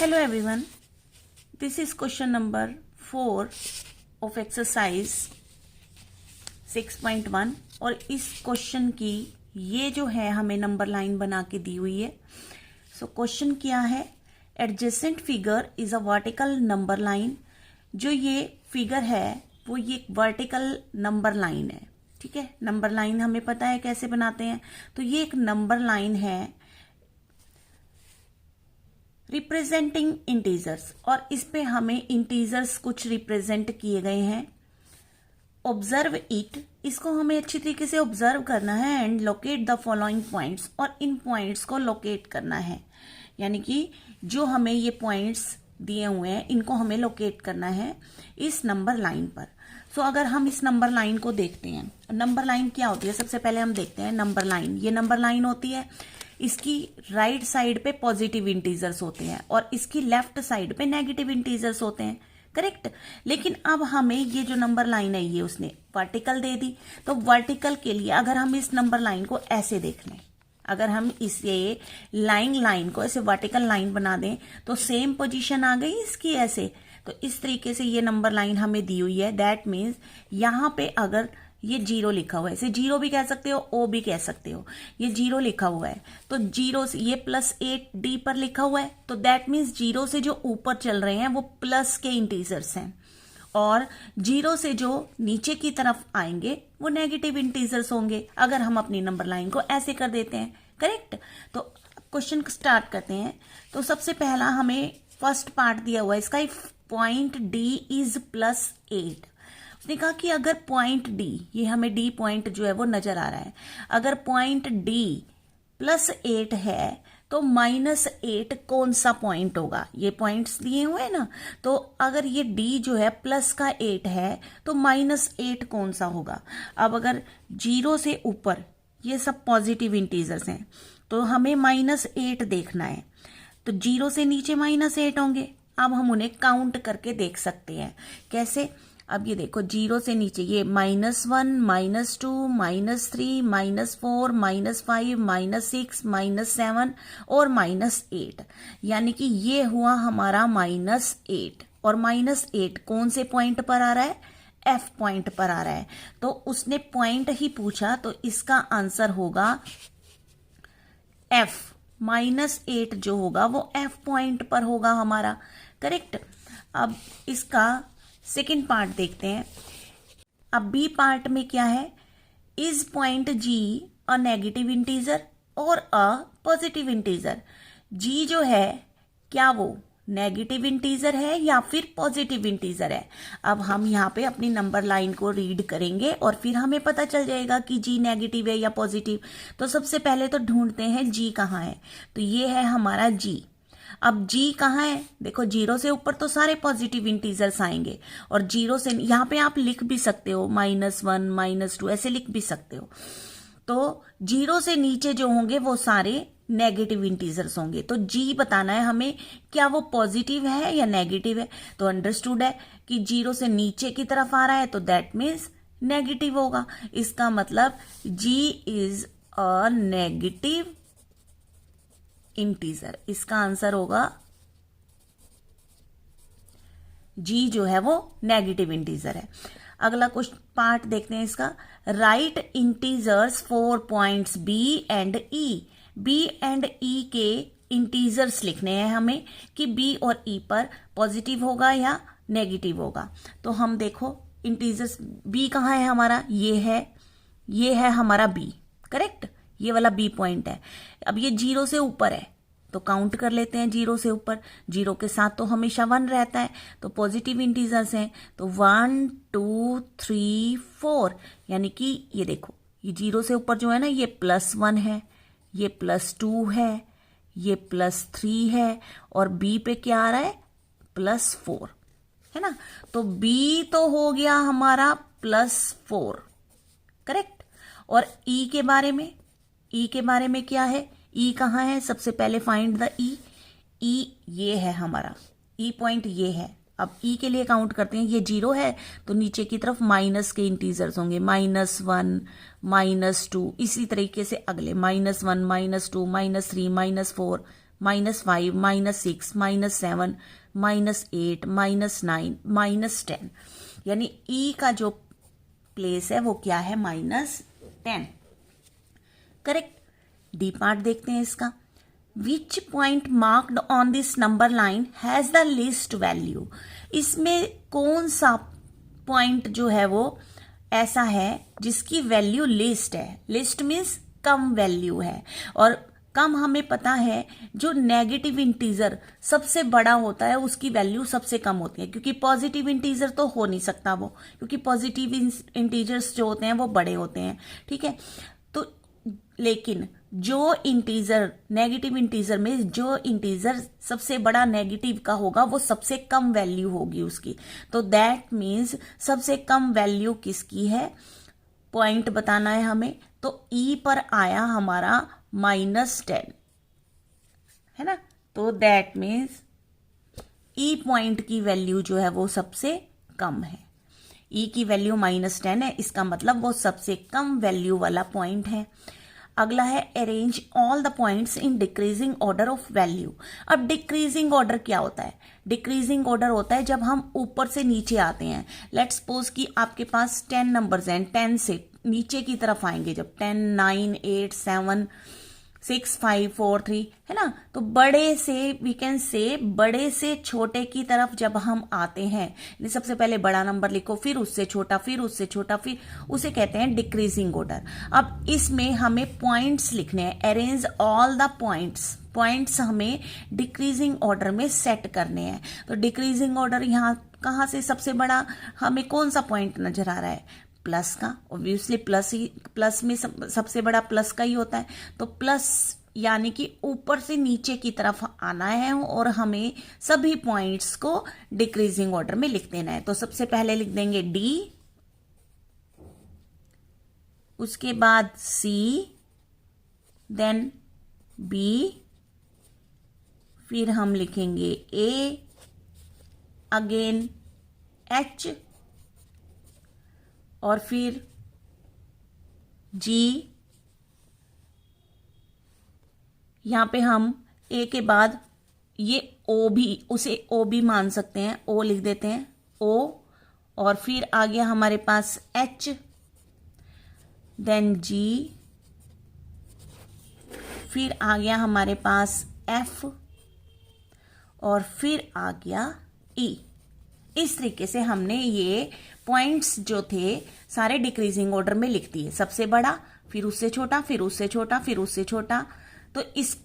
Hello everyone, this is question number 4 of exercise 6.1 और इस question की ये जो है हमें नंबर लाइन बना के दी हुई है। सो क्वेश्चन क्या है, adjacent figure is a vertical number line. जो ये फिगर है वो ये वर्टिकल नंबर लाइन है, ठीक है। नंबर लाइन हमें पता है कैसे बनाते हैं, तो ये एक नंबर लाइन है रिप्रेजेंटिंग इंटीजर्स और इस पे हमें इंटीजर्स कुछ रिप्रेजेंट किए गए हैं। ऑब्जर्व इट, इसको हमें अच्छी तरीके से ऑब्जर्व करना है and locate the following points, और इन पॉइंट्स को लोकेट करना है, यानी कि जो हमें ये पॉइंट्स दिए हुए हैं इनको हमें लोकेट करना है इस नंबर लाइन पर। सो अगर हम इस नंबर लाइन को देखते हैं, नंबर लाइन क्या होती है, सबसे पहले हम देखते हैं नंबर लाइन। ये नंबर लाइन होती है, इसकी राइट साइड पे पॉजिटिव इंटीजर्स होते हैं और इसकी लेफ्ट साइड पे नेगेटिव इंटीजर्स होते हैं, करेक्ट। लेकिन अब हमें ये जो नंबर लाइन है ये उसने वर्टिकल दे दी, तो वर्टिकल के लिए अगर हम इस नंबर लाइन को ऐसे देख लें, अगर हम इसे लाइन को ऐसे वर्टिकल लाइन बना दें तो सेम पोजीशन आ गई इसकी ऐसे। तो इस तरीके से ये नंबर लाइन हमें दी हुई है। दैट मीन्स यहाँ पे अगर ये 0 लिखा हुआ है, इसे 0 भी कह सकते हो, ओ भी कह सकते हो, ये 0 लिखा हुआ है तो 0 से ये +8D पर लिखा हुआ है, तो दैट मीन्स 0 से जो ऊपर चल रहे हैं वो प्लस के इंटीजर्स हैं और 0 से जो नीचे की तरफ आएंगे वो नेगेटिव इंटीजर्स होंगे, अगर हम अपनी नंबर लाइन को ऐसे कर देते हैं, करेक्ट। तो क्वेश्चन स्टार्ट करते हैं। तो सबसे पहला हमें फर्स्ट पार्ट दिया हुआ है इसका, पॉइंट D इज +8। उसने कहा कि अगर पॉइंट D, ये हमें D पॉइंट जो है वो नजर आ रहा है, अगर पॉइंट D +8 है तो -8 कौन सा पॉइंट होगा। ये पॉइंट्स दिए हुए हैं ना, तो अगर ये D जो है +8 है तो -8 कौन सा होगा। अब अगर 0 से ऊपर ये सब पॉजिटिव इंटीजर्स हैं तो हमें -8 देखना है, तो 0 से नीचे -8 होंगे। अब हम उन्हें काउंट करके देख सकते हैं, कैसे। अब ये देखो 0 से नीचे ये -1, -2, -3, -4, -5, -6, -7 और -8, यानी कि ये हुआ हमारा -8। और -8 कौन से पॉइंट पर आ रहा है, F पॉइंट पर आ रहा है। तो उसने पॉइंट ही पूछा तो इसका आंसर होगा F। -8 जो होगा वो F पॉइंट पर होगा हमारा, करेक्ट। अब इसका सेकेंड पार्ट देखते हैं। अब बी पार्ट में क्या है, is point G a negative integer और अ पॉजिटिव इंटीजर। G जो है क्या वो नेगेटिव इंटीजर है या फिर पॉजिटिव इंटीजर है। अब हम यहाँ पे अपनी नंबर लाइन को रीड करेंगे और फिर हमें पता चल जाएगा कि G नेगेटिव है या पॉजिटिव। तो सबसे पहले तो ढूंढते हैं G कहाँ है, तो ये है हमारा G। अब G कहाँ है, देखो 0 से ऊपर तो सारे पॉजिटिव इंटीजर्स आएंगे और 0 से यहाँ पे आप लिख भी सकते हो -1, -2 ऐसे लिख भी सकते हो। तो 0 से नीचे जो होंगे वो सारे नेगेटिव इंटीजर्स होंगे। तो G बताना है हमें क्या वो पॉजिटिव है या नेगेटिव है। तो अंडरस्टूड है कि 0 से नीचे की तरफ आ रहा है तो दैट मीन्स नेगेटिव होगा। इसका मतलब G is a negative integer. इसका आंसर होगा G जो है वो नेगेटिव इंटीजर है। अगला कुछ पार्ट देखते हैं इसका, right integers 4 points B and E। B and E के इंटीजर्स लिखने हैं हमें कि B और E पर पॉजिटिव होगा या नेगेटिव होगा। तो हम देखो इंटीजर्स B कहाँ है हमारा, ये है हमारा B, करेक्ट। ये वाला B पॉइंट है। अब ये 0 से ऊपर है तो काउंट कर लेते हैं 0 से ऊपर। 0 के साथ तो हमेशा 1 रहता है, तो पॉजिटिव इंटीजर्स हैं तो 1, 2, 3, 4, यानी कि ये देखो ये 0 से ऊपर जो है ना ये +1 है, ये +2 है, ये +3 है और B पे क्या आ रहा है +4, है ना। तो B तो हो गया हमारा +4, करेक्ट। और E के बारे में क्या है, E कहाँ है, सबसे पहले फाइंड द E। E ये है हमारा, E पॉइंट ये है। अब E के लिए काउंट करते हैं, ये 0 है तो नीचे की तरफ माइनस के इंटीजर्स होंगे, -1, -2, इसी तरीके से अगले -1, -2, -3, -4, -5, -6, -7, -8, -9, -10, यानी ई का जो प्लेस है वो क्या है, -10। करेक्ट। डी पार्ट देखते हैं इसका। Which point marked on this number line has the least value. इसमें कौन सा पॉइंट जो है वो ऐसा है जिसकी वैल्यू लिस्ट है। लिस्ट मीन्स कम वैल्यू है, और कम हमें पता है जो नेगेटिव इंटीजर सबसे बड़ा होता है उसकी वैल्यू सबसे कम होती है, क्योंकि पॉजिटिव इंटीजर तो हो नहीं सकता वो, क्योंकि पॉजिटिव इंटीजर्स जो होते हैं वो बड़े होते हैं। ठीक है, तो लेकिन जो इंटीजर नेगेटिव इंटीजर में जो इंटीजर सबसे बड़ा नेगेटिव का होगा वो सबसे कम वैल्यू होगी उसकी। तो दैट मीन्स सबसे कम वैल्यू किसकी है, पॉइंट बताना है हमें। तो ई पर आया हमारा -10, है ना। तो दैट मीन्स ई पॉइंट की वैल्यू जो है वो सबसे कम है। ई की वैल्यू -10 है, इसका मतलब वो सबसे कम वैल्यू वाला पॉइंट है। अगला है arrange all the points in decreasing order of value. अब डिक्रीजिंग ऑर्डर क्या होता है, डिक्रीजिंग ऑर्डर होता है जब हम ऊपर से नीचे आते हैं। लेट्स सपोज कि आपके पास 10 नंबर्स हैं, 10 से नीचे की तरफ आएंगे जब 10, 9, 8, 7, 6, 5, 4, 3, है ना। तो बड़े से वी कैन से बड़े से छोटे की तरफ जब हम आते हैं, सबसे पहले बड़ा नंबर लिखो, फिर उससे छोटा, फिर उससे छोटा, फिर उसे कहते हैं डिक्रीजिंग ऑर्डर। अब इसमें हमें पॉइंट्स लिखने हैं, अरेंज ऑल द पॉइंट्स हमें डिक्रीजिंग ऑर्डर में सेट करने हैं। तो डिक्रीजिंग ऑर्डर यहाँ कहाँ से सबसे बड़ा हमें कौन सा पॉइंट नजर आ रहा है, प्लस का। ऑब्वियसली प्लस में सबसे बड़ा प्लस का ही होता है। तो प्लस यानी कि ऊपर से नीचे की तरफ आना है और हमें सभी पॉइंट्स को डिक्रीजिंग ऑर्डर में लिख देना है। तो सबसे पहले लिख देंगे डी, उसके बाद सी, देन बी, फिर हम लिखेंगे ए, अगेन एच, और फिर जी। यहां पे हम ए के बाद ये ओ भी, उसे ओ भी मान सकते हैं, ओ लिख देते हैं ओ, और फिर आ गया हमारे पास एच, देन जी, फिर आ गया हमारे पास एफ, और फिर आ गया ई। इस तरीके से हमने ये पॉइंट्स जो थे सारे डिक्रीजिंग ऑर्डर में लिख दिए, सबसे बड़ा, फिर उससे छोटा, फिर उससे छोटा, फिर उससे छोटा। तो इस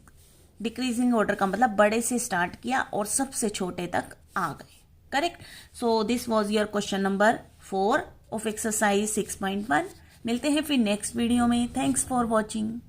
डिक्रीजिंग ऑर्डर का मतलब बड़े से स्टार्ट किया और सबसे छोटे तक आ गए। Correct. So this was your question number 4 of exercise 6.1। मिलते हैं फिर नेक्स्ट वीडियो में। Thanks for watching.